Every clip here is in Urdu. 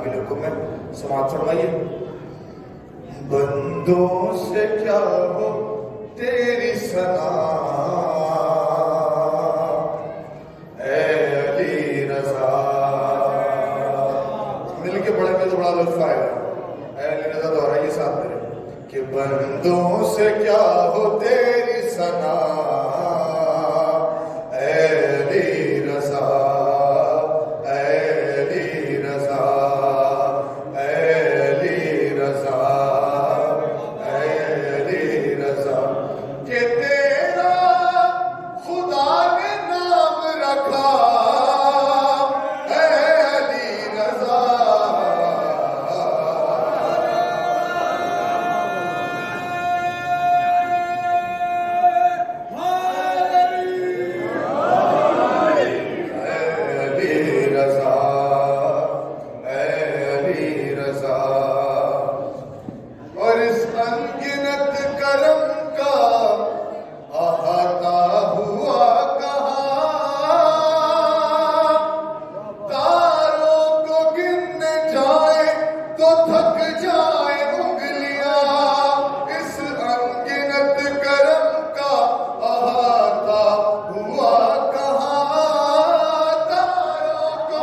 کے لیے حکم ہے، سماعت فرمائیے۔ بندوں سے کیا ہو تیری ثنا، اے علی رضا، مل کے پڑھیں گے تو بڑا لطف آئے گا۔ اے علی رضا دہرائیے ساتھ میرے کہ بندوں سے کیا ہو تیری ثنا، اے علی رضا، اے علی رضا، اے علی رضا، اے علی رضا، کہ تیرا خدا نے نام رکھا، اے علی رضا، اور اس انگنت کرم کا احاطہ ہوا کہاں، تاروں کو گننے جائے تو تھک جائے انگلیاں، اس انگنت کرم کا احاطہ ہوا کہاں، تاروں کو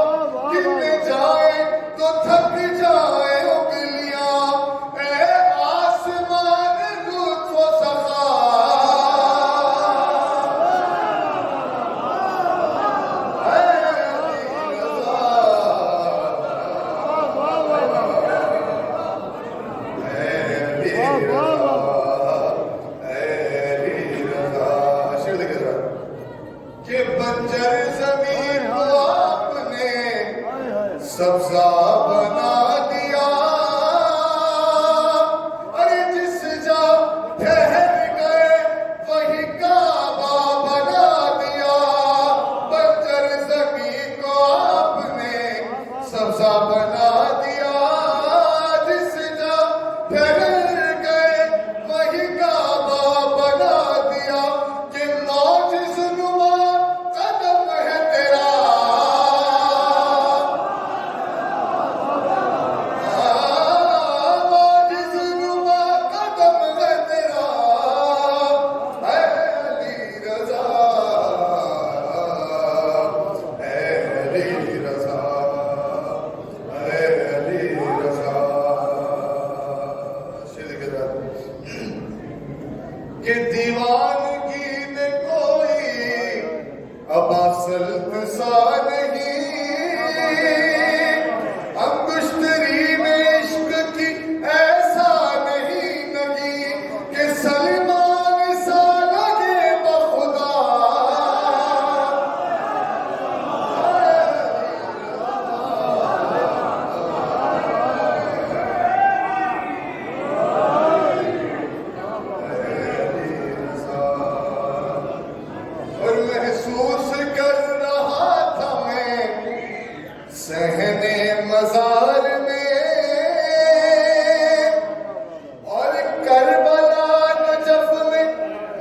گننے جائے تو تھک جائے انگلیاں، اے آسمان لطف و سخا، اے علی رضا، اے علی رضا، اے علی رضا، شعر دیکھیں ذرا، کہ بنجر زمین کو آپ نے سبزہ بنا دیا، ارے جس جا ٹھہر گئے وہی کعبہ بنا دیا، بنجر زمین کو آپ نے سبزہ بنا دیا، جس جا ٹھہر گئے وہی کعبہ بنا دیا، کہ معجز نما قدم ہے تیرا، معجز نما قدم ہے تیرا، اے علی رضا، اے علی رضا، اے علی رضا، شعر دیکھیں ذرا، کہ دیوانگی میں کوئی ابا سلط سا نہیں، انگشتری میں عشق کی ایسا نہیں لگی، کہ سلمان سا لگے بخدا، اور محسوس کر رہا تھا میں صحن مزار میں، اور کربلا نجف میں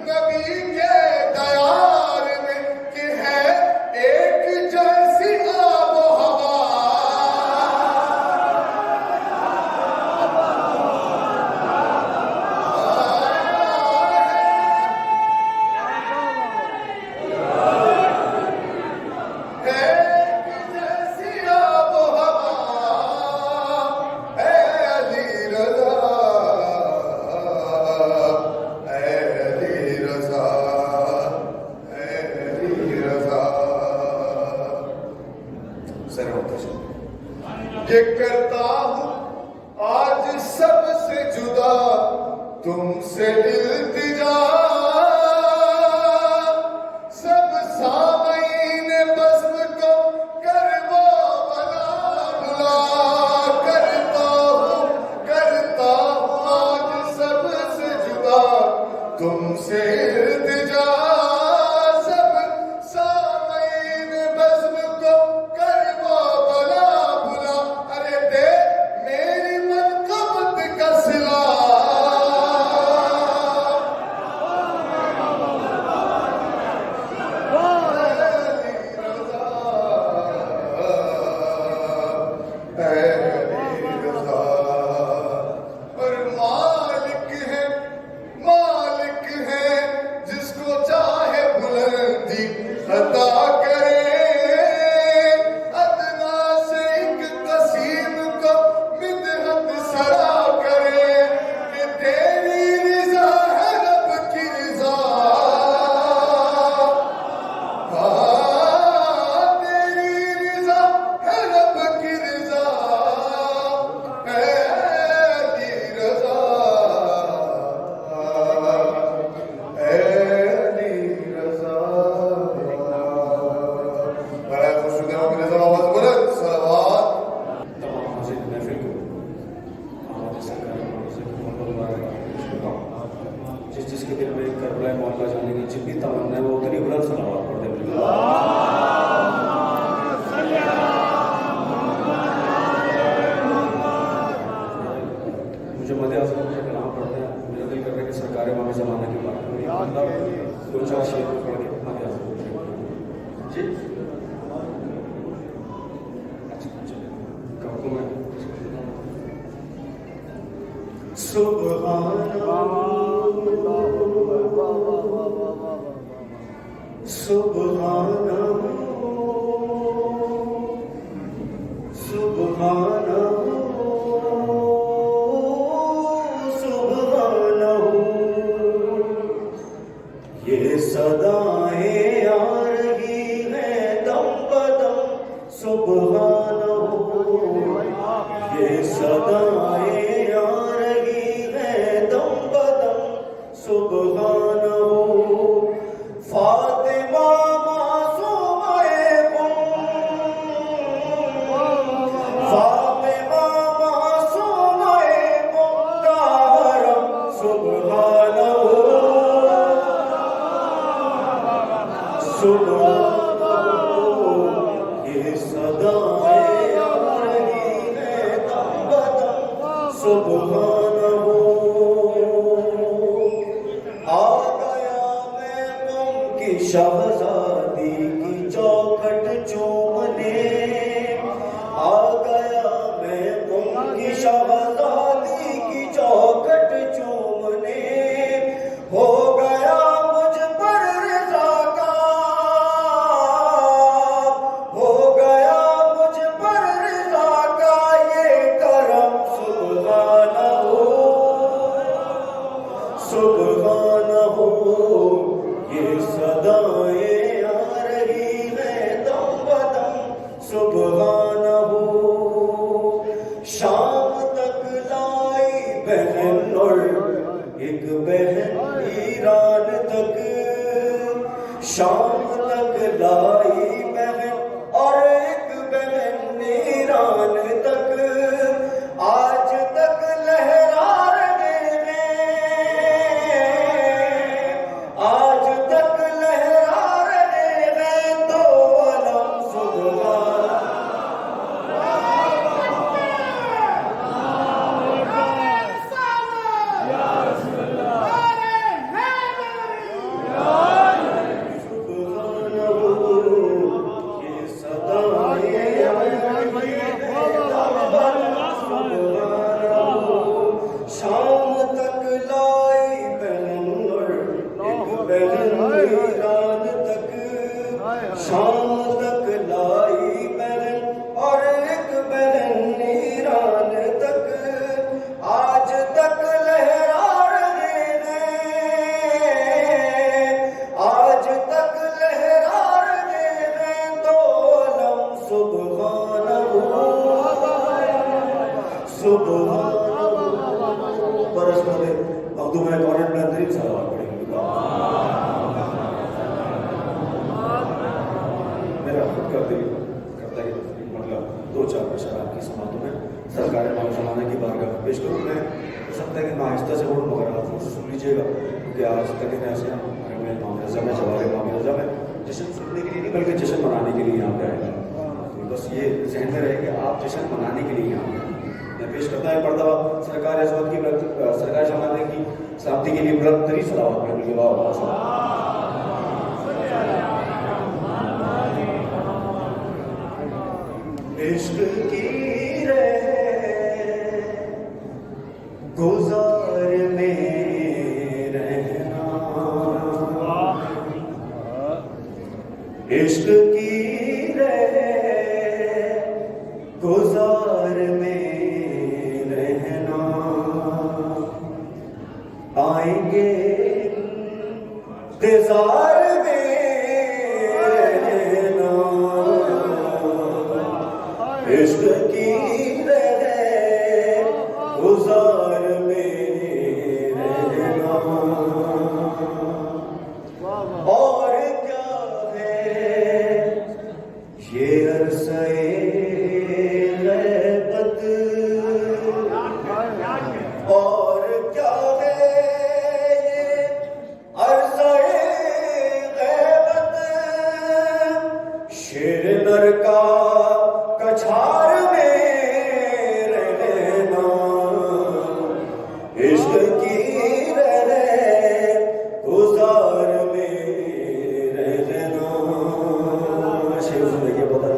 نبی کے دیار میں، کہ ہے ایک جیسی آب و ہوا، ایک جیسی آب و ہوا، اے علی رضا، اے علی رضا، اے علی رضا، سر منتشر، کہ کرتا ہوں آج سب سے جدا تم سے التجا، سب سامعین بزم کو کر وہ بلا بلا، کرتا ہوں آج سب سے جدا تم سے التجا، سب سامعین بزم کو کر وہ بلا بلا، ارے دے سبحانہ سبحانہ سبحانہ یہ صدائیں آ رہی ہیں دم بدم سبحانہ یہ صدائیں آ رہی ہیں دم بدم سبحانہ فاطمہ یہ صدائیں آ رہی ہیں دم بدم سبحانہ آ گیا میں غم کی شہزادی کی چوکھٹ چومنے آ گیا میں غم کی شہزادی کی چوکھٹ چومنے ہو گیا سبحانہ یہ صدائیں آ رہی ہیں دم بدم سبحانہ شام تک لائی بہن اور ایک بہن ایران تک شام تک لائی بہن اور ایک بہن ایران تک آج تک لہرا شام تک لائی بہن اور ایک بہن ایران تک آج تک لہرا رہے ہیں آج تک لہرا رہے ہیں دو علم سبحانہ سبحانہ برس میں اردو میں کورنٹ میں اندر ہی سوال پڑھیں گے کرتا ہے مطلب دو چار اشارات کی سماعتوں میں سرکار مولانا کی بارگاہ میں پیش کروں میں ہو سکتا ہے کہ میں آہستہ سے بولوں مگر آپ سے سن لیجیے گا کیونکہ آج تک ایسے امام رضا میں جوار امام رضا میں جشن سننے کے لیے نہیں بلکہ جشن منانے کے لیے یہاں پہ آئے ہیں بس یہ ذہن میں رہے کہ آپ جشن منانے کے لیے یہاں پہ میں پیش کرتا ہے مرتبہ سرکار عظمت کی سرکار شمانے کی سلامتی کے لیے بلند ترین صلوات پڑھنے کے بعد عشق کی رہ گزار میں رہنا عشق کی رہ گزار میں رہنا آئیں گے انتظار عشق کی رہ گزار میں رہنا اور کیا ہے یہ عرصہ غیبت اور کیا ہے یہ عرصہ غیبت شیر نر کا کچھار میں رہنا عشق کی رہ گزار میں رہنا شیر سے دیکھیے پتہ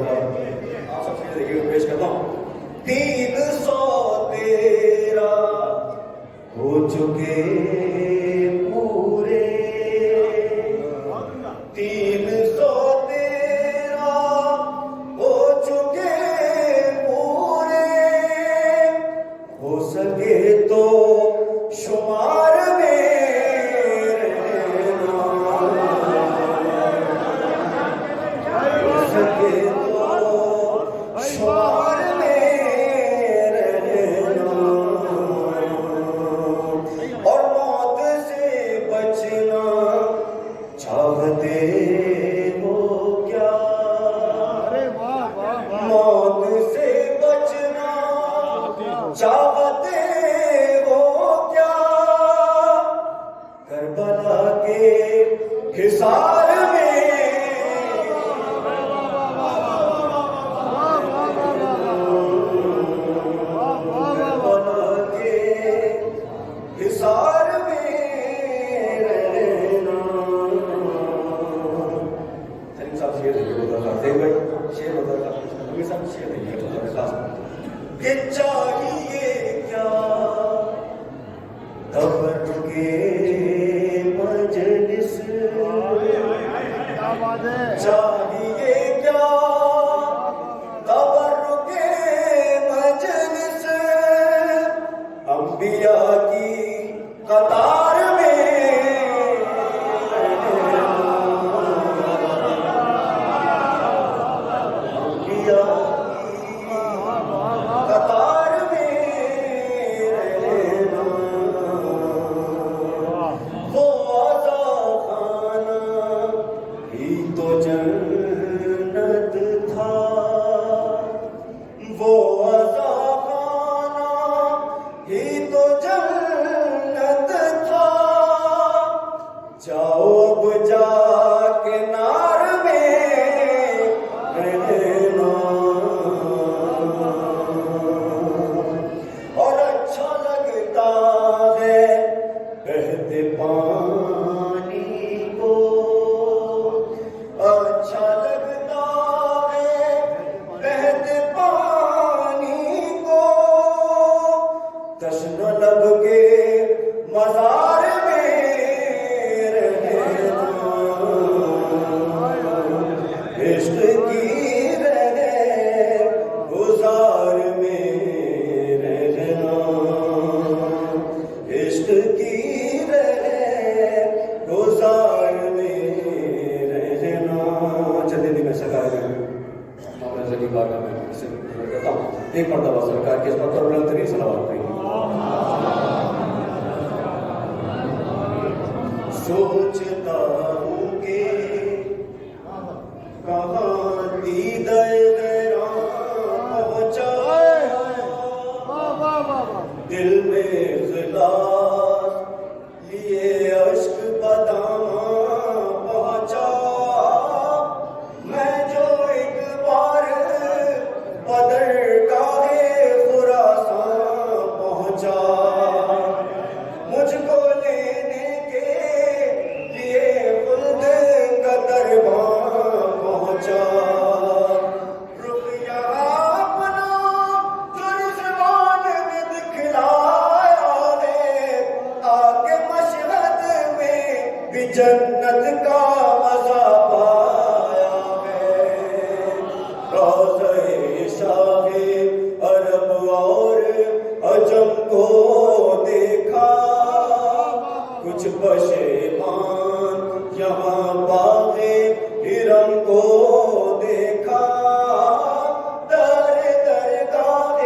آپ سب سے دیکھیے پیش کرتا ہوں 313 ہو چکے پورے 3 شیر دیکھے بتا کرتے بھائی شیر بتا کرتے سب شیر دیکھے بتا خاص کہ چاہیے کیا تبرکے مجلس چاہیے کیا تبرکے مجلس انبیاء کی قطار میں ایک مرتبہ سرکار کے اس پر بلند ترین صلوات پڑھیں سوچتا ہوں کہ کہاں دیدہ غیراں پہنچا دل میں اخلاص لیے عشق بداماں پہنچا میں جو ایک بار بدر مجھ کو لینے کے لیے خلد کا درباں پہنچا رخ یہاں اپنا جو رضوان میں دکھلایا ہے آگے مشہد میں بھی جنت کا مزہ پایا ہے روضہ شاہ عرب اور عجم کو دیکھا کچھ پشیمان یہاں باغ حرم کو دیکھا در درگاہ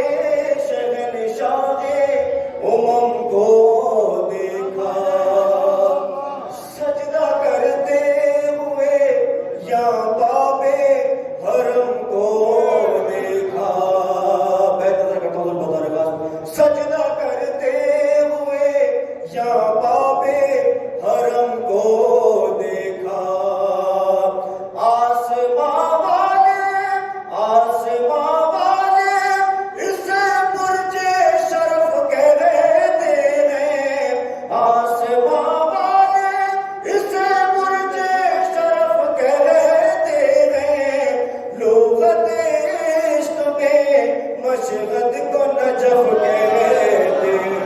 شہنشاہ امم کو دیکھا سجدہ کرتے ہوئے یہاں باب حرم کو دیکھا سجدہ کرتے ہوئے یا باب حرم کو دیکھا آسماں والے اسے برج شرف کہتے ہیں آسماں والے اسے برج شرف کہتے ہیں لغت عشق میں مشہد کو نجف کہتے ہیں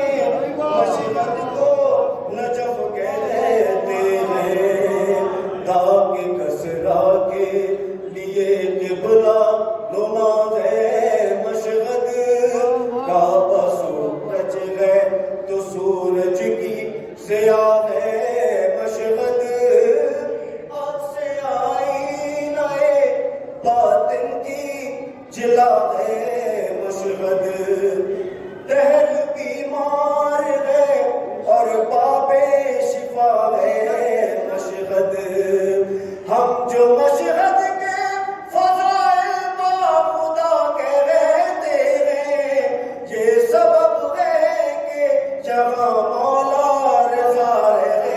مشہد کو نجف کہتے ہیں داغ کسرا کے لیے قبلہ نما ہے مشہد کعبہ سورج ہے تو سورج کی ضیاء ہے مشہد آپ سے آئینہ باطن کی جلا ہے مشہد دہر بیمار ہے اور باب شفا ہے مشہد ہم جو مشہد کے فضائل با خدا کہتے ہیں یہ سبب ہے کہ جہاں مولا رضا ہے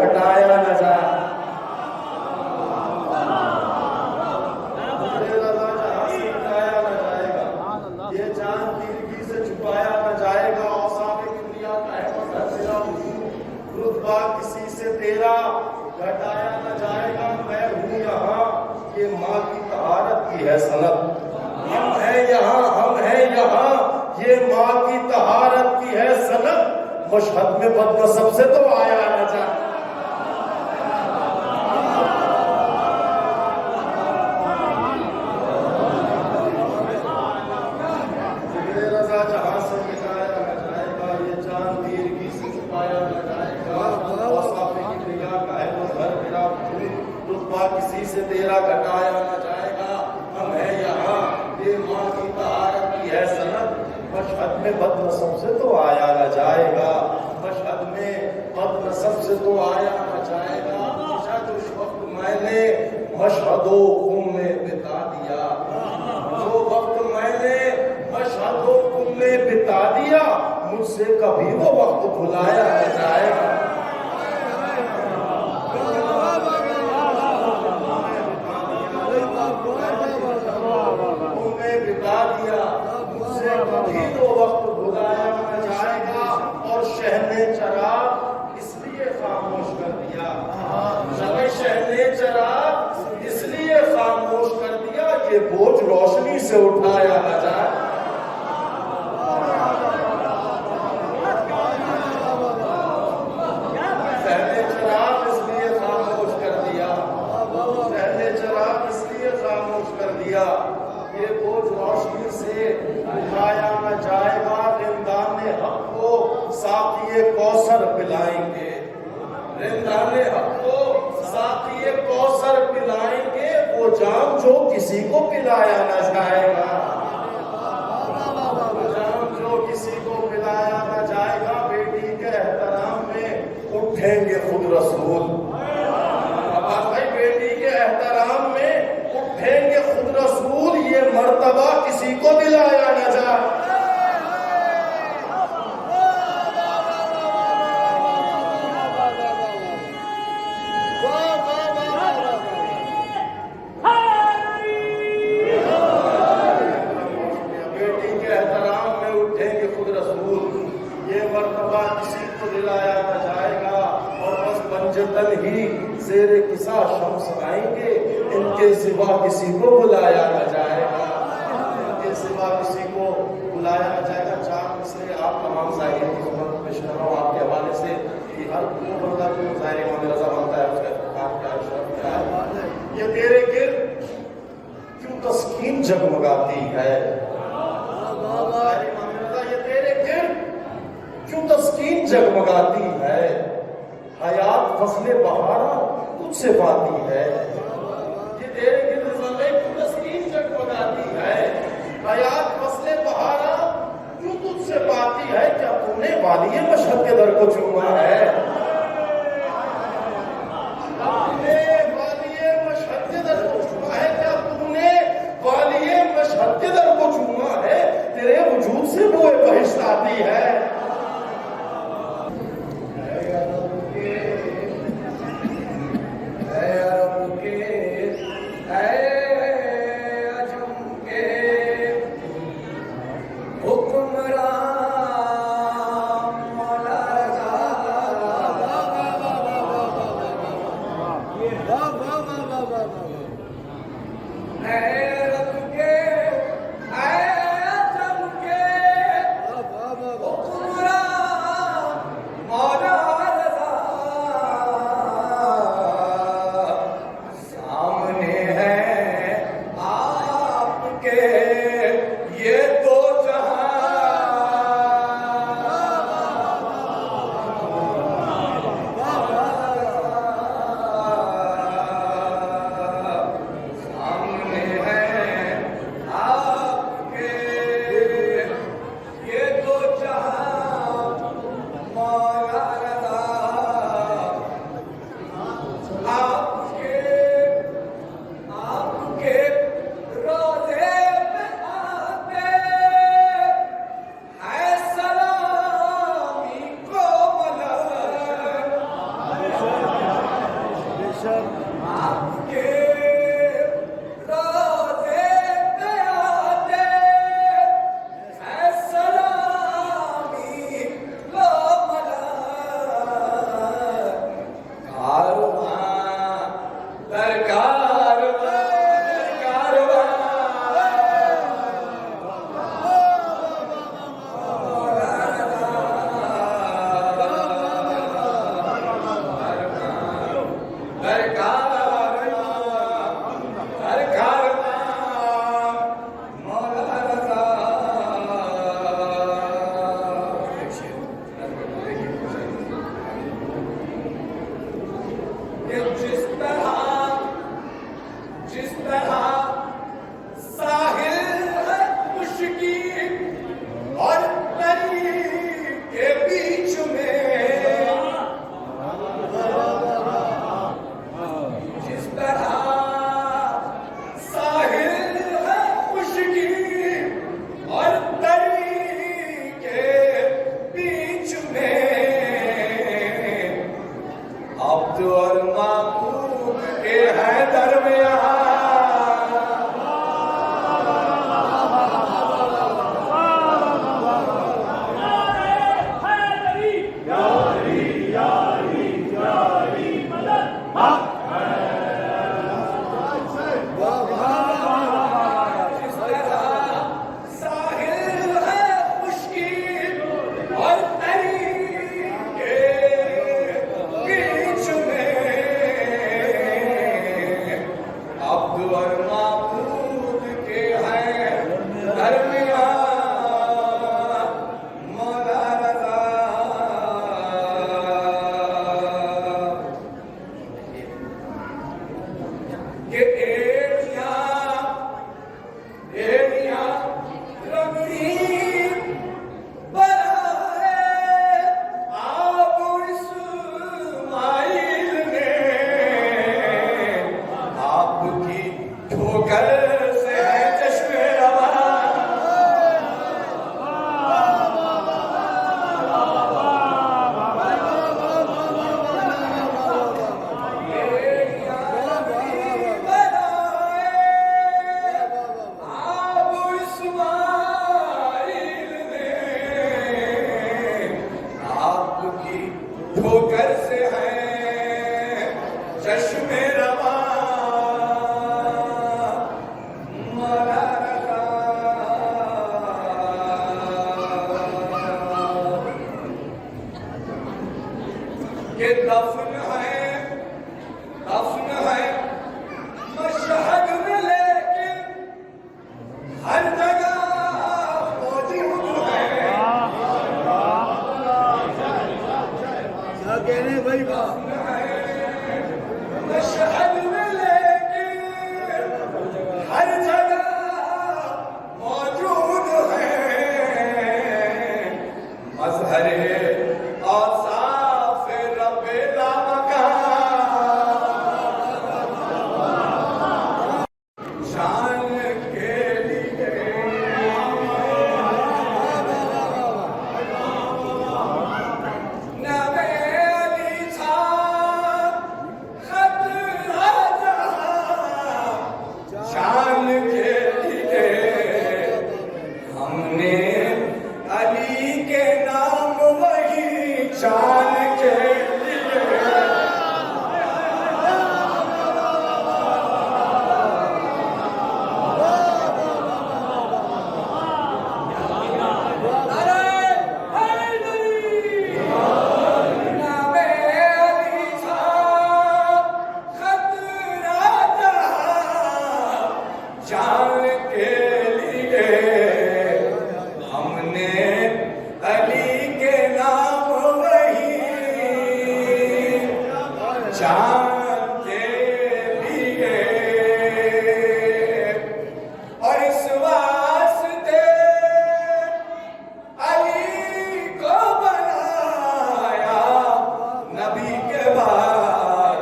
گھٹایا نہ جائے. تیرے رضا جہاں سے مٹایا نہ جائے گا, یہ چاند تیرگی سے چھپایا نہ جائے گا. اوصاف کبریا کا احمد ہے تیرا وجود, رتبہ کسی سے تیرا گھٹایا نہ جائے گا. میں ہوں یہاں, یہ ماں کی طہارت کی ہے سند. ہم ہیں یہاں, یہ ماں کی طہارت کی ہے سند. مشہد میں بد نسب سے تو آیا نہ جائے. ذکر رضا جہاں سے مٹایا نہ جائے گا, یہ چاند تیرگی سے چھپایا نہ جائے گا. اوصاف کبریا کا ہے مظہر میرا وجود, رتبہ کسی سے تیرا گھٹایا نہ جائے گا. ہم ہیں یہاں, یہ ماں کی طہارت کی ہے سند. مشہد میں بد نسب سے تو آیا نہ جائے گا. مشہد میں بد نسب سے تو آیا نہ جائے گا. جس وقت میں نے مشہد و قم میں بتا دیا, جو وقت میں نے مشہد و قم میں بتا دیا, مجھ سے کبھی وہ وقت بھلایا نہ جائے گا. بتا دیا, مجھ سے کبھی تو وقت بھلایا نہ جائے گا. اور شہنے چراغ اس لیے خاموش کر دیا, شہنے چراغ اس لیے خاموش کر دیا, یہ بوجھ روشنی سے اٹھایا نہ جائے. شہنے چراغ اس لیے خاموش کر دیا, شہنے چراغ اس لیے خاموش کر دیا, یہ بوجھ روشنی سے اٹھایا نہ جائے گا. رندان حق کو ساقی کوثر پلائیں گے, رندان حق کو ساقی کوثر پلائیں گے. وہ جام جو کسی کو پلایا نہ جائے گا, وہ جام جو کسی کو پلایا نہ جائے گا. بیٹی کے احترام میں اٹھیں گے خود رسول, بیٹی کے احترام میں اٹھیں گے خود رسول. یہ مرتبہ کسی کو دلایا نہ جائے. بیٹی کے احترام میں اٹھیں گے خود رسول, یہ مرتبہ کسی کو دلایا نہ جائے گا. اور بس پنجتن ہی زیر کسا شمس آئیں گے, ان کے سوا کسی کو بلایا نہ جائے گا, ان کے سوا کسی کو بلایا نہ جائے گا. چار مصرے آپ تمام ظاہرین کی خدمت میں پیش کر رہا ہوں آپ کے حوالے سے کہ ہر وہ بندہ جو ظاہر امام رضا بنتا ہے اس کا افتخار کیا شرف کیا ہے. یہ تیرے گرد کیوں تسکین جگمگاتی ہے, ظاہر امام رضا یہ تیرے گرد کیوں تسکین جگمگاتی ہے. حیات فصل بہارا تجھ سے پاتی ہے, یہ تیرے گرد زمین کیوں تسکین جگمگاتی ہے. حیات فصل بہارا کیوں تجھ سے پاتی ہے. کیا تم نے والی مشہد کے در کو چوما ہے, تم نے والی مشہد کے در کو چوما ہے. کیا تم نے والی مشہد کے در کو چوما ہے. تیرے وجود سے بوئے بہشت آتی ہے. کہ جس طرح ساحل ہے خشکی اور تری کے بیچ میں، جس طرح ساحل ہے خشکی اور تری کے بیچ میں، عبد اور معبود کے ہیں درمیان، ٹھوکر سے ہے چشم رواں مولا رضا، کہ دفن ہے مشہد میں، لیکن ہر جگہ موجود ہے، مشہد میں لیکن ہر جگہ موجود ہے، مظہر اوصاف رب لامکان، شان کے لیے شان کے لیے نام علی تھا خط راجہ، شان کے لیے ہم نے علی کے نام جان کے لیے، اور اس واسطے علی کو بنایا نبی کے بعد،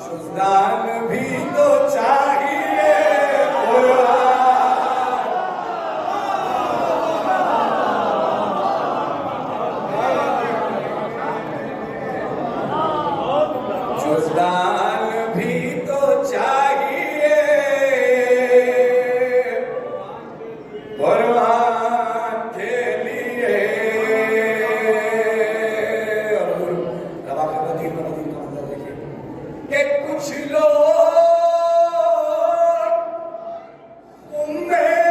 شزدان بھی تو چاہیے جزدان بھی تو چاہیے قرآن کے لیے، اور روا کے بدیر کا مطلب دیکھیے کہ کچھ لوگ تم میں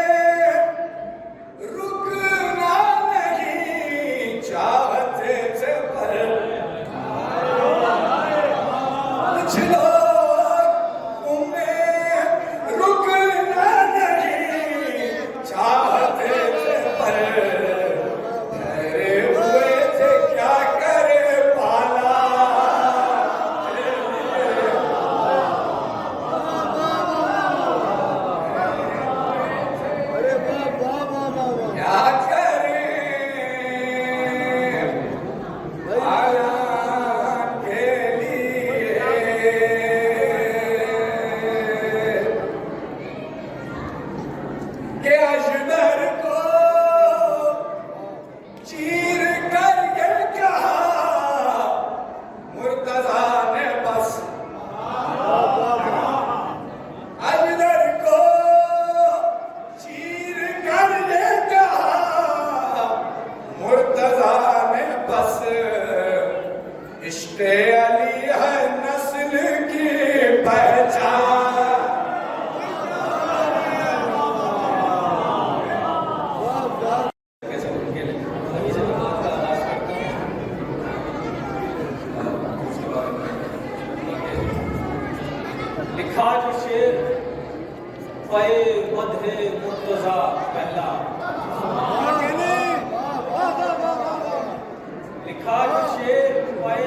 رکنا نہیں چاہتے تھے، پر کچھ لوگ تمہیں رکنا نہیں چاہتے تھے، پر ٹھہرے ہوئے تھے کیا کرے پالا کے لیے، عشق علی ہے نسل کی پہچان. لکھا جو شعر فے مدح مرتضی پہلا، لکھا جو شعر فے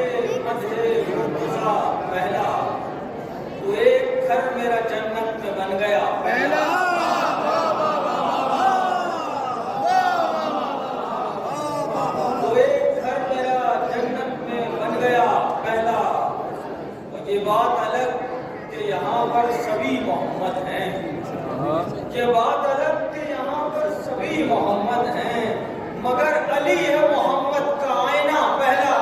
مدح مرتضی پہلا، تو ایک گھر میرا جنت میں بن گیا پہلا. تو ایک گھر میرا جنت میں بن گیا پہلا. اور یہ بات الگ کہ یہاں پر سبھی محمد ہیں، یہ بات الگ کہ یہاں پر سبھی محمد ہیں، مگر علی ہے محمد کا آئینہ پہلا.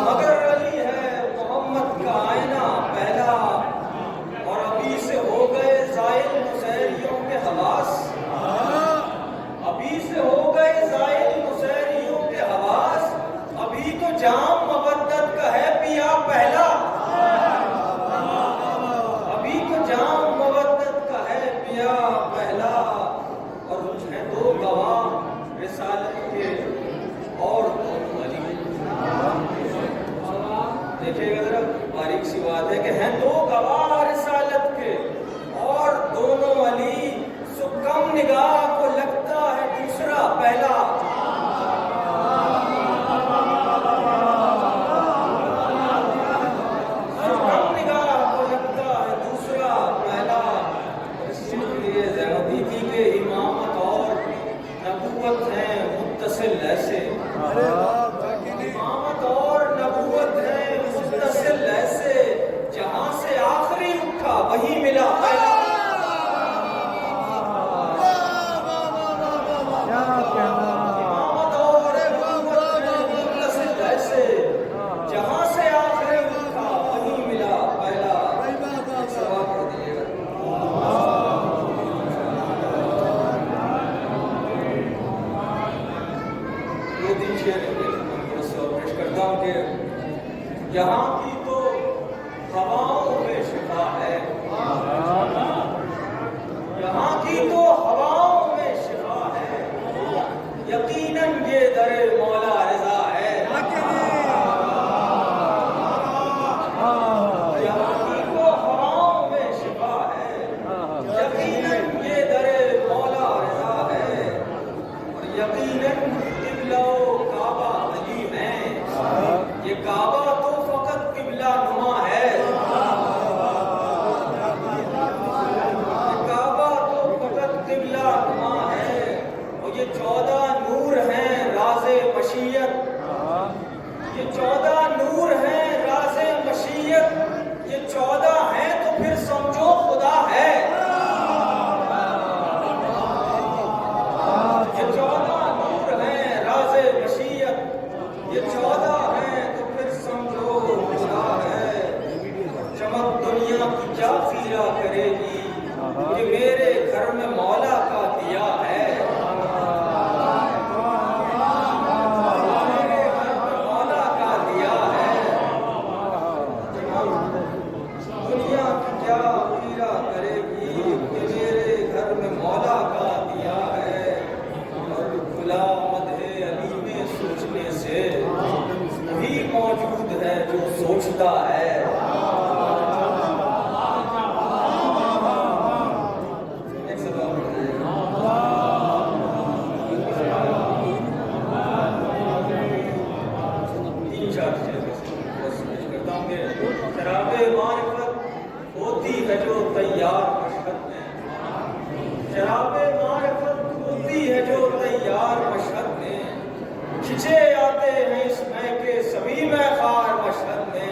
مگر علی ہے محمد کا آئینہ پہلا. اور ابھی سے ہو گئے زائل نصیریوں کے حواس، ابھی سے ہو گئے زائل نصیریوں کے حواس. ابھی تو جام مودت کا ہے پیا پہلا، ابھی تو جام مودت کا ہے پیا پہلا. اور ہیں دو گواہ رسالت کے اور دونوں علی. دیکھیے گا ذرا باریک سی بات ہے کہ ہیں دو گواہ رسالت کے اور دونوں علی. سو کم نگاہ کو لگتا ہے دوسرا پہلا. ایسے امامت اور نبوت ہے متصل ایسے، جہاں سے آخری اٹھا وہی ملا پہلا. امامت اور نبوت ہے متصل ایسے، جہاں سے آخری اٹھا وہی ملا پہلا. سوال کر دیجیے گا. پیش کرتا ہوں کہ یہاں کی تو ہواؤں میں شفا ہے، یہاں کی تو ہواؤں میں شفا ہے، یقیناً یہ در مولا رضا ہے. یہاں کی تو ہواؤں میں شفا ہے، یقیناً یہ در مولا رضا ہے. اور یقیناً کعبہ علی میں، یہ کعبہ تو فقط قبلہ نما ہے، یہ کعبہ تو فقط قبلہ نما ہے. اور یہ 14 نور ہیں راز مشیت، یہ 14 نور ہیں راز مشیت. یہ 14 ہیں تو پھر سمجھو خدا ہے. یہ 14 نور ہیں راز مشیت، یہ 14 ہیں تو پھر سمجھو خدا ہے. چمک دنیا کی کیا پھیرا کرے گی کہ میرے گھر میں مولا کا دیا ہے. میرے گھر میں مولا کا دیا ہے. دنیا کی کیا پھیرا کرے گی کہ میرے گھر میں مولا کا دیا ہے. اور کھلا مدح علی میں سوچنے سے وہی موجود ہے جو سوچتا ہے. ایک سوال تین چار چیزیں کرتا ہوں کہ شراب معرفت ہوتی ہے جو تیار مشہد میں، شراب معرفت ہوتی ہے جو تیار مشہد میں. کھچے آتے ہیں اس میں کے سبھی میں خار مشہد میں.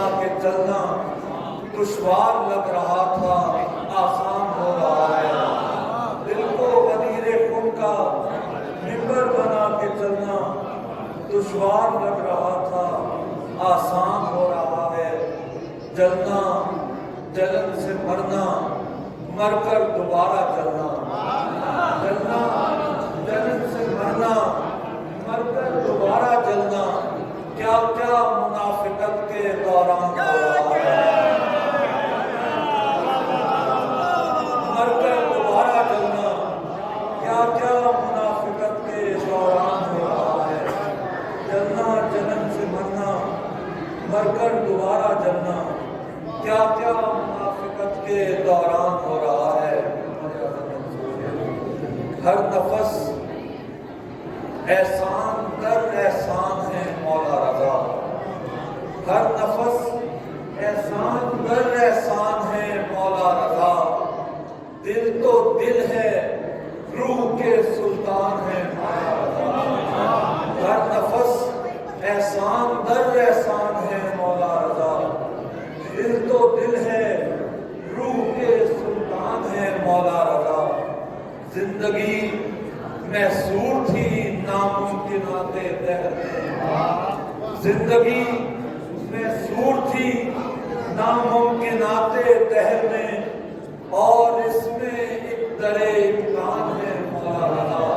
بنا کے چلنا دشوار لگ رہا تھا آسان ہو رہا ہے، دل کو غدیر خون کا ممبر بنا کے چلنا دشوار لگ رہا تھا آسان ہو رہا ہے، جلنا جلن سے مرنا مر کر دوبارہ جلنا، جلنا جلن سے مرنا مر کر دوبارہ جلنا، کیا کیا منافقت کے دوران ہو رہا ہے، مر کر دوبارہ جلنا کیا کیا منافقت کے دوران ہو رہا ہے، جلنا جلن سے مرنا مر کر دوبارہ جلنا، کیا کیا منافقت کے دوران ہو رہا ہے۔ ہر نفس احسان در احسان ہے مولا رضا، ہر نفس احسان در احسان ہے مولا رضا، دل تو دل ہے روح کے سلطان ہے مولا رضا، ہر نفس احسان در احسان ہے مولا رضا، دل تو دل ہے روح کے سلطان ہے مولا رضا، زندگی محصور تھی ناممکنات دہر میں، زندگی محصور تھی ناممکنات دہر میں، اور اس میں ایک در امکان ہے مولا رضا،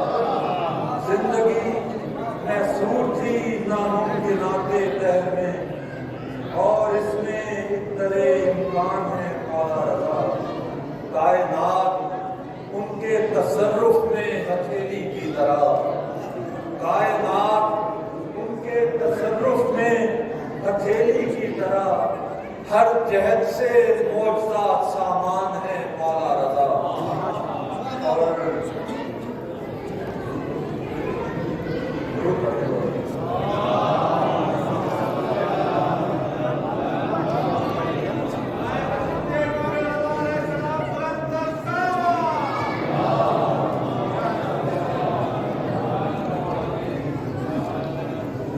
زندگی محصور تھی ناممکنات دہر میں، اور اس میں ایک در امکان ہے مولا رضا، کائنات ان کے تصرف میں ہتھیلی کی طرح، کائنات ان کے تصرف میں ہتھیلی کی طرح، ہر جہت سے معجزات سامان ہے مولا رضا، اور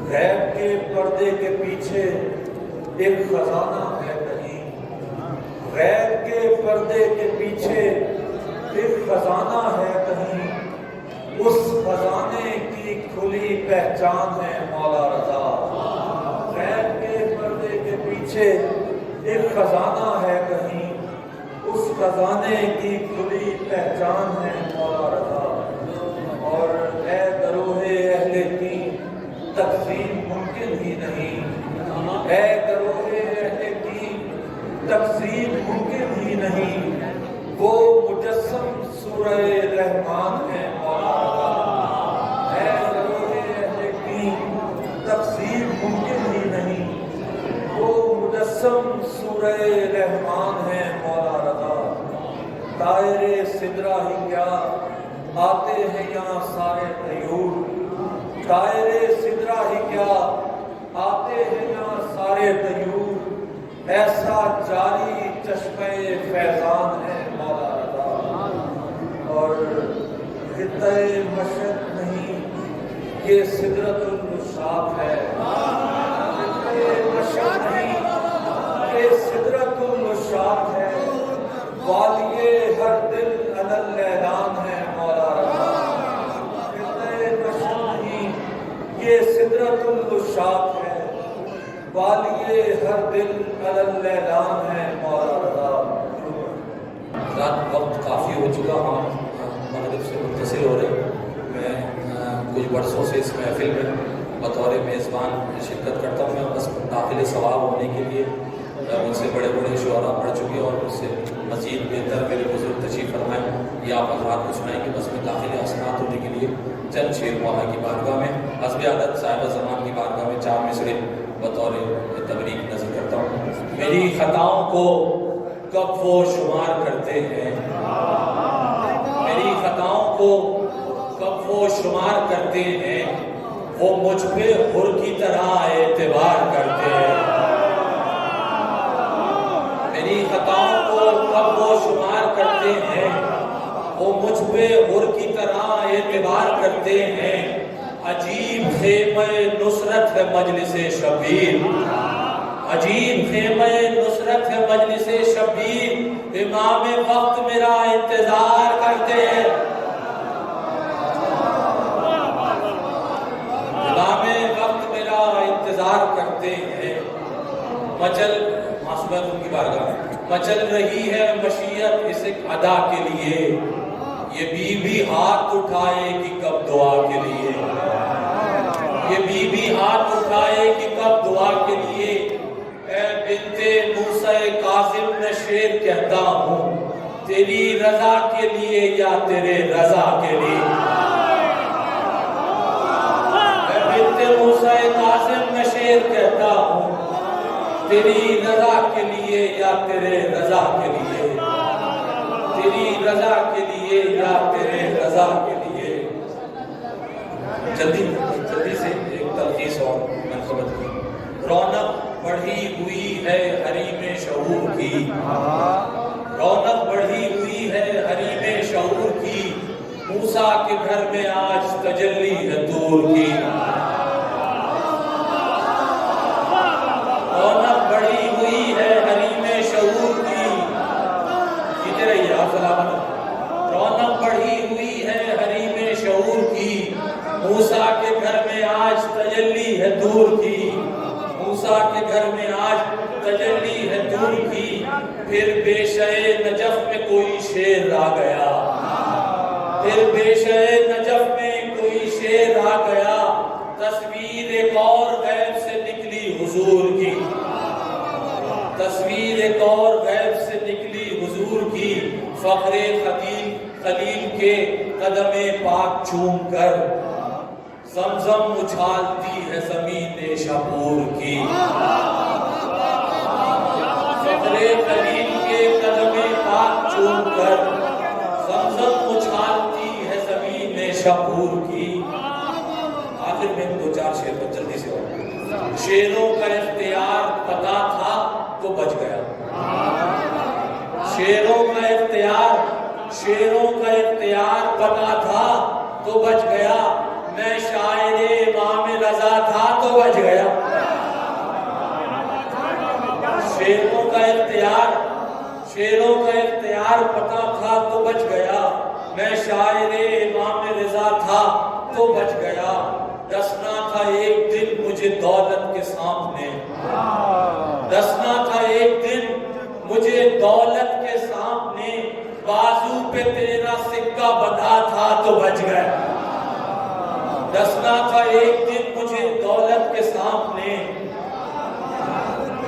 غیب کے پردے کے پیچھے ایک خزانہ ہے کہیں، غیب کے پردے کے پیچھے ایک خزانہ ہے کہیں، اس خزانے کی کھلی پہچان ہے مولا رضا، غیب کے پردے کے پیچھے ایک خزانہ ہے کہیں، اس خزانے کی کھلی پہچان ہے مولا رضا، اور اے گروہ اہل دین تقسیم ممکن ہی نہیں، اے گروہ اہل دین تقسیم ممکن ہی نہیں، وہ مجسم سورہ رحمان ہے مولا رضا، اے گروہ اہل دین تقسیم ممکن ہی نہیں، وہ مجسم سورہ رحمان ہے مولا رضا، دائرے سدرہ ہی کیا آتے ہیں یہاں سارے طیور، دائرے سدرہ ہی کیا آتے ہیں یہاں سارے طیور، ایسا جاری چشمہ فیضان ہے مولا رضا، اور خطہ مشرق نہیں یہ سدرۃ النشاط ہے، خطہ مشرق نہیں یہ سدرۃ النشاط ہے، والیے ہر دل علی الاعلان ہے مولا رضا، یہ سدرۃ النشاط ہے، والیے ہر دل علی الاعلان ہے مولا رضا۔ رات وقت کافی ہو چکا، ہم مغرب سے متصل ہو رہے ہیں، میں کچھ برسوں سے اس محفل میں بطور میزبان شرکت کرتا ہوں، میں بس داخل ثواب ہونے کے لیے مجھ سے بڑے بڑے شعراء پڑھ چکے اور مجھ سے مزید بہتر میرے بزرگ تشریف فرمائیں، یہ آپ حضرات کو سنائیں گے، بس میں داخل اسناد ہونے کے لیے چند شعر مولا کی بارگاہ میں حسب عادت صاحب زمان کی بارگاہ میں 4 مصرے بطور تبریک نظر کرتا ہوں۔ میری خطاؤں کو کب وہ شمار کرتے ہیں، میری خطاؤں کو کب وہ شمار کرتے ہیں، وہ مجھ پہ حر کی طرح اعتبار کرتے ہیں، میری خطاؤں کو کب وہ شمار کرتے ہیں، وہ مجھ پہ حر کی طرح اعتبار کرتے ہیں، عجیب خیمہ نصرت ہے مجلس شبیر، عجیب خیمہ نصرت ہے مجلس شبیر، امام وقت میرا انتظار کرتے ہیں، امام وقت میرا انتظار کرتے ہیں۔ معصومت ان کی بارگاہ مچل رہی ہے مشیت اس ایک ادا کے لیے، یہ بی بی ہاتھ اٹھائے کہ کب دعا کے لیے، یہ بی بی ہاتھ اٹھائے کہ کب دعا کے لیے۔ اے بنت موسیٰ کاظم میں شعر کہتا ہوں، تیری رضا کے لیے یا تیرے رضا کے لیے، اے بنت موسیٰ کاظم میں شعر کہتا ہوں، تیری رضا کے لیے یا تیرے رضا کے لیے، تیری رضا کے لیے یا تیرے رضا کے لیے۔ جلدی سے ایک تلخیص اور منصوبت کی۔ رونق بڑھی ہوئی ہے حریم شعور کی، رونق بڑھی ہوئی ہے حریم شعور کی، موسیٰ کے گھر میں آج تجلی ہے طور کی، رونق بڑھی ہوئی ہے حریم شعور کی، جیتے رہیے آپ سلامت، رونق بڑھی ہوئی ہے حریم شعور کی، موسیٰ کے گھر میں آج تجلی ہے دور کی، موسیٰ کے گھر میں آج تجلی ہے دور کی۔ پھر بیشہ نجف میں کوئی شیر آ گیا، پھر بیشہ نجف میں کوئی شیر آ گیا، تصویر ایک اور غیب سے نکلی حضور کی، تصویر ایک اور غیب سے نکلی حضور کی، فخر خلیل کے قدم پاک چوم کر زمزم اچھالتی ہے زمین شپور کی، فخر خلیل کے قدم پاک چوم کر زمزم اچھالتی ہے زمین شپور کی۔ آخر میں دو چار شعر پر جلدی سے ہو۔ شیروں کا اختیار پتا تھا تو بچ گیا، شیروں کا اختیار پتا تھا تو بچ گیا، میں شاعر امام رضا تھا تو بچ گیا، شیروں کا اختیار پتا تھا تو بچ گیا، میں شاعر امام رضا تھا تو بچ گیا، دسنا تھا ایک دن مجھے دولت کے سامنے، دسنا تھا ایک دن مجھے دولت کے سامنے، بازو پہ تیرا سکہ بندھا تھا تو بچ گیا، دسنا تھا ایک دن مجھے دولت کے سامنے،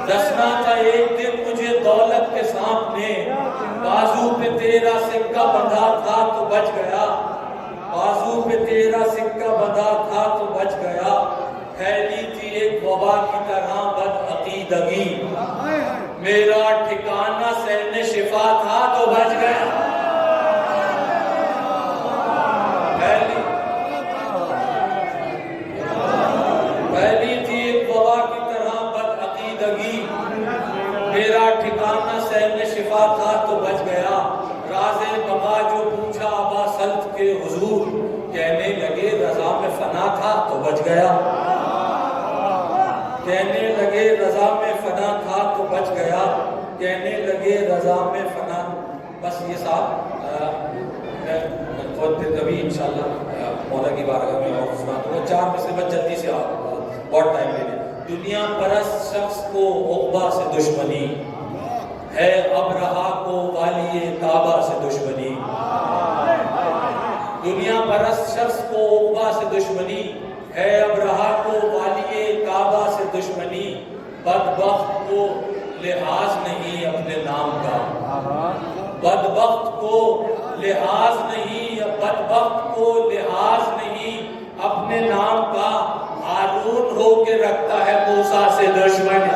دسنا تھا ایک دن مجھے دولت کے سامنے، بازو پہ تیرا سکہ بندھا تھا تو بچ گیا، بازو پہ تیرا سکہ بندھا تھا تو بچ گیا، پھیلی تھی ایک وبا کی طرح بدعقیدگی، میرا ٹھکانہ سہن شفا تھا تو بچ گیا، پھیلی تھی ایک وبا کی طرح بدعقیدگی، میرا ٹھکانہ سہن شفا تھا تو بچ گیا، راز بقا جو پوچھا ابا سلط کے حضور، کہنے لگے رضا میں فنا تھا تو بچ گیا، کہنے لگے رضا میں فنا تھا تو بچ گیا، کہنے لگے رضا میں فنا۔ بس یہ صاحب میں پھر کبھی انشاءاللہ مولا کی بارگاہ میں اور سنا دوں گا، چار میں سے بس جلدی سے آپ بہت ٹائم لے لیں۔ دنیا پرست شخص کو عقبہ سے دشمنی ہے، ابرہا کو والی کعبہ سے دشمنی، دنیا پرست شخص کو عقبہ سے دشمنی ہے، ابرہا کو والی کعبہ سے دشمنی، بدبخت کو لحاظ نہیں اپنے نام کا، بدبخت کو لحاظ نہیں، بدبخت کو لحاظ نہیں اپنے نام کا، ہارون ہو کے رکھتا ہے موسیٰ سے دشمنی۔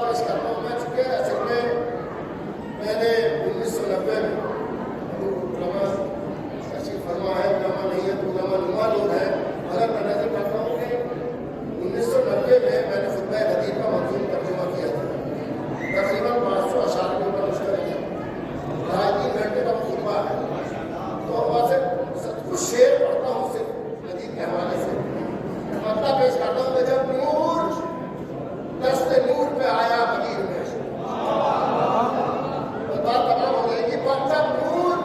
پیش کرتا ہوں. میں چونکہ اصل میں میں نے 1990 میں علماء تشریف فرما ہے، علماء نہیں ہے تو علماء نما لوگ ہیں، مگر میں نظر کرتا ہوں کہ 1990 میں میں نے خطبہ غدیر کا منظوم ترجمہ کیا تھا. تقریباً 500 اشعار کے اوپر مشتمل ہے. 2.5-3 گھنٹے کا خطبہ ہے. تو وہاں سے کچھ شعر پڑھتا ہوں صرف غدیر کے حوالے سے. مطلب پیش کرتا ہوں کہ جب نور دست نور پہ آیا غدیر میں، بات تمام ہو جائے گی. پر جب نور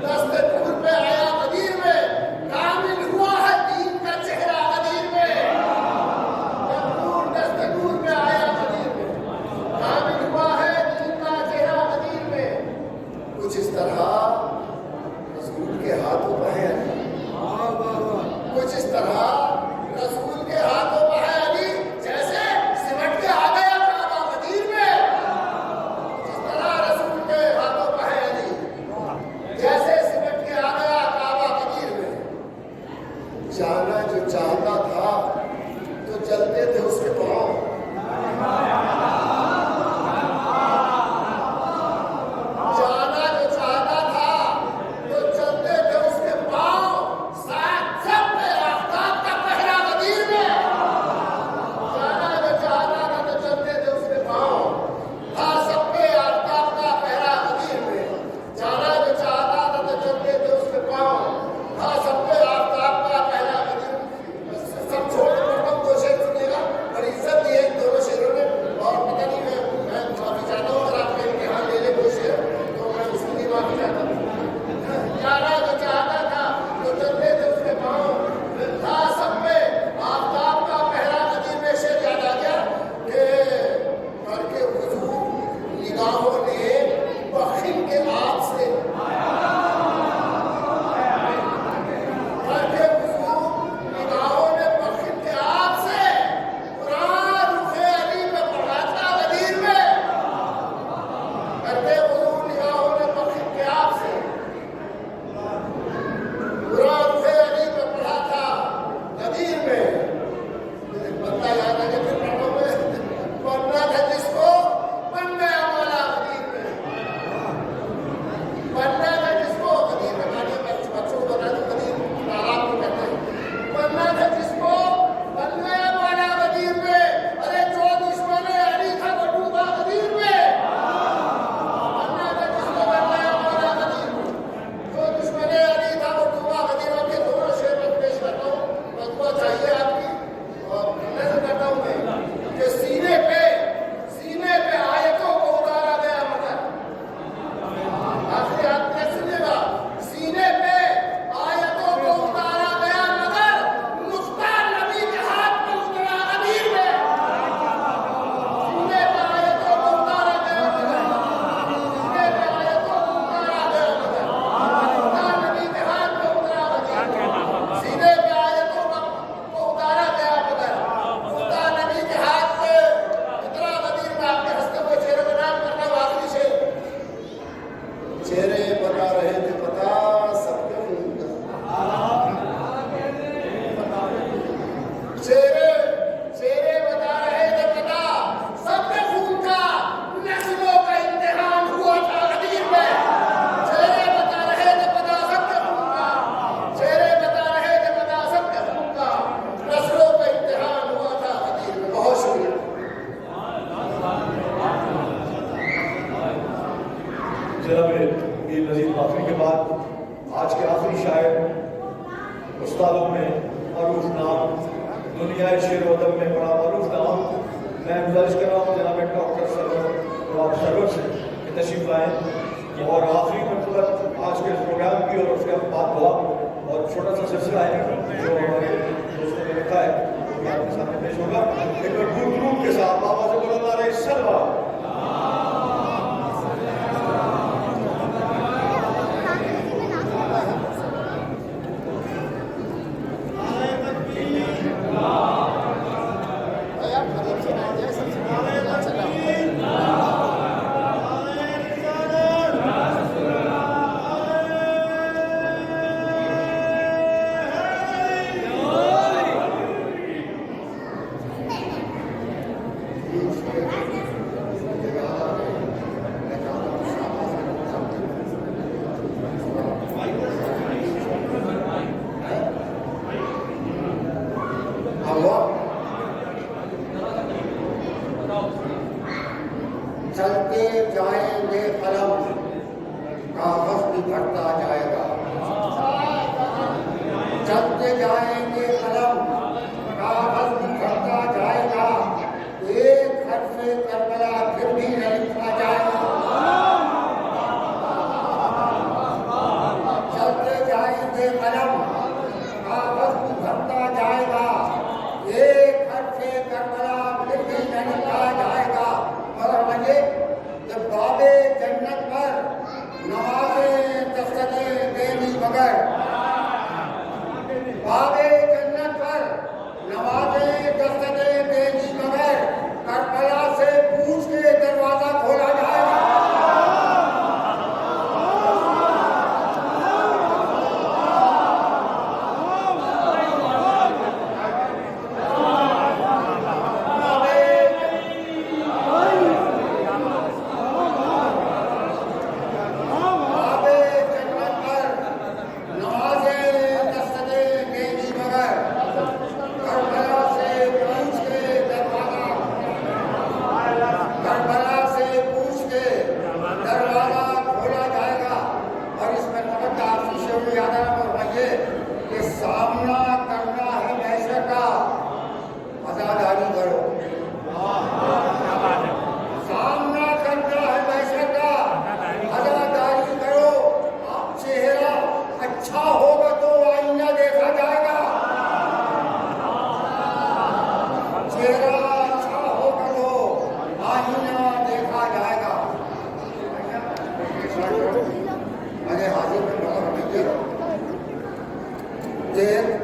دست نور پہ آیا غدیر میں، کامل ہوا ہے دین کا چہرہ غدیر میں. جب نور دست نور پہ آیا غدیر میں، کامل ہوا ہے دین کا چہرہ غدیر میں. کچھ اس طرح رسول کے ہاتھوں پہ ہے، کچھ اس طرح رسول کے ہاتھوں پہ ہے علی جیسے سمٹ کے آ گیا کعبہ غدیر میں. جس طرح رسول کے ہاتھوں پہ ہے علی جیسے سمٹ کے آ گیا کعبہ غدیر میں. جانا جو چاہتا تھا تو چلتے تھے اس کے پاؤں، جانا جو چاہتا تھا تو چلتے تھے اس کے پاؤں. ساتھ سب پہ آفتاب کا پہرا غدیر میں. جانا جو چاہتا تھا تو چلتے تھے اس کے پاؤں، تھا سب پہ آفتاب کا پہرا غدیر میں. جانا جو چاہتا تھا تو چلتے تھے اس کے پاؤں، تھا سب پہ آفتاب کا پہرا غدیر میں. سب چھوڑ کے پڑھتا ہوں، 2 شعر سنیے گا، بڑی عزت دی ہے دونوں شعروں نے. اور پتہ نہیں میں معافی چاہتا ہوں اگر آپ کا امتحان لے لے کوئی شعر تو میں اس کے لیے معافی چاہتا ہوں. جانا جو چاہتا تھا تو چلتے تھے اس کے پاؤں، تھا سب پہ آفتاب کا پہرا غدیر میں. شعر یاد آ گیا کہ کر کے وضو نگاہوں نے بخشن کے آپ سے، کر کے وضو نگاہوں نے بخشن کے آپ سے، قرآن رخ علی پہ پڑھا تھا غدیر میں. کر کے وضو نگاہوں نے بخشن کے آپ سے، قرآن رخ علی پہ پڑھا تھا غدیر میں. بندہ یاد آ کے پھر پڑھوں میں بننا تھا جس کو بن گیا مولا غدیر میں. بننا تھا جس کو غدیر میں، بچوں کو بتا دوں غدیر تالاب کو کہتے ہیں. بننا تھا جس کو بن گیا مولا غدیر میں. ارے جو دشمن علی تھا وہ ڈوبا غدیر میں. بننا تھا جس کو بن گیا مولا غدیر میں، جو دشمن علی تھا وہ ڈوبا غدیر میں. کے دونوں شعر میں پیش کرتا ہوں، فتویٰ چاہیے آپ کی. اور نظر کرتا ہوں میں کہ سینے پہ آیتوں کو اتارا گیا مگر، آخری آپ نے سنیے گا، سینے پہ آیتوں کو اتارا گیا مگر نقطہ نبی کے ہاتھ میں اترا غدیر میں. سینے پہ آیتوں کو اتارا گیا مگر، سینے پہ آیتوں کو اتارا گیا مگر نقطہ نبی کے ہاتھ میں اترا غدیر میں. سینے پہ آیتوں کو اتارا گیا مگر نقطہ نبی کے ہاتھ میں اترا غدیر میں. آپ کے ہستے کو چہرے کا نام کرتا ہوں. آخری شعر، چہرے بتا رہے تھے پتا سب کے خون کا، چہرے بتا رہے تھے پتا سب کے خون کا. نسلوں کا امتحان ہوا تھا غدیر میں. چہرے بتا رہے تھے پتا سب کے خون کا، چہرے بتا رہے تھے پتا سب کے خون کا. نسلوں کا امتحان ہوا تھا غدیر میں. بہت شکریہ. جناب میر نذیر باقری کے بعد آج کے آخری شاعر استادوں میں معروف نام، دنیا شعر و ادب میں بڑا معروف نام، میں گزارش کر رہا ہوں جناب ڈاکٹر سرور سے کہ تشریف لائیں. اور آخری مرتبہ آج کے پروگرام کی اور اس کے بعد دعا اور چھوٹا سا سلسلہ ہے جو ہمارے دوستوں نے لکھا ہے وہ بھی آپ کے سامنے پیش ہوگا. ایک بار درود کے ساتھ بابا سے بولنا رہے سلوا. Yes. چلتے جائیں گے قلم کاغذ بھی بھرتا جائے گا، چلتے جائیں گے قلم کاغذ بھی بھرتا جائے گا، ایک حرف کربلا پھر بھی نہ لکھا جائے گا، چلتے جائیں گے قلم کاغذ بھی بھرتا جائے گا، ایک حرف کربلا پھر بھی نہ لکھا جائے گا، مگر مجھے جب باب جنت پر نمازیں دستکیں دینی مگر، باب جنت پر نمازیں دستکیں دینی مگر، کربلا سے پوچھ کے دروازہ کھولا جائے گا،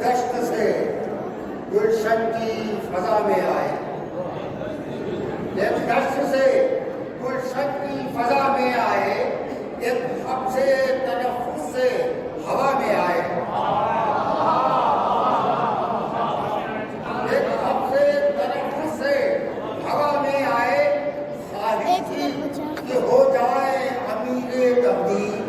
دشت سے گلشن کی فضا میں آئے، ایک دشت سے گلشن کی فضا میں آئے، ایک حب سے تنفس سے ہوا میں آئے، ایک حب سے تنفس سے ہوا میں آئے، خواہش تھی کہ ہو جائے امیر تبدیل،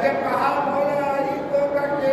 جب کہا مولا علی کو کرتے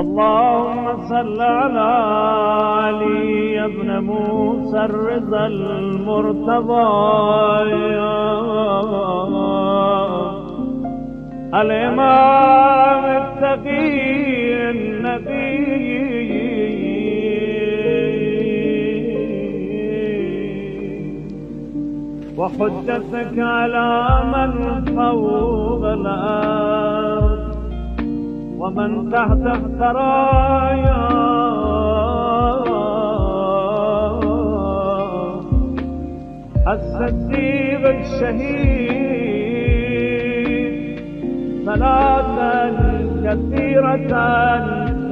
اللهم صل على علي ابن موسى الرضا المرتضى الإمام التقي النبي وحجتك على من فوق الأرض ومن تحت الثرايا الصديق الشهيد صلاة كثيرة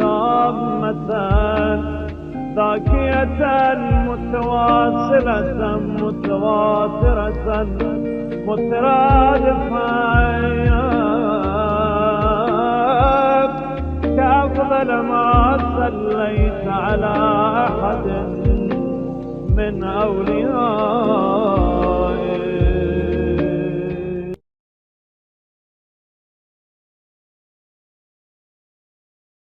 تامة ذاكية متواصلة متواترة مترادفة كأفضل ما صليت على أحد من أولياء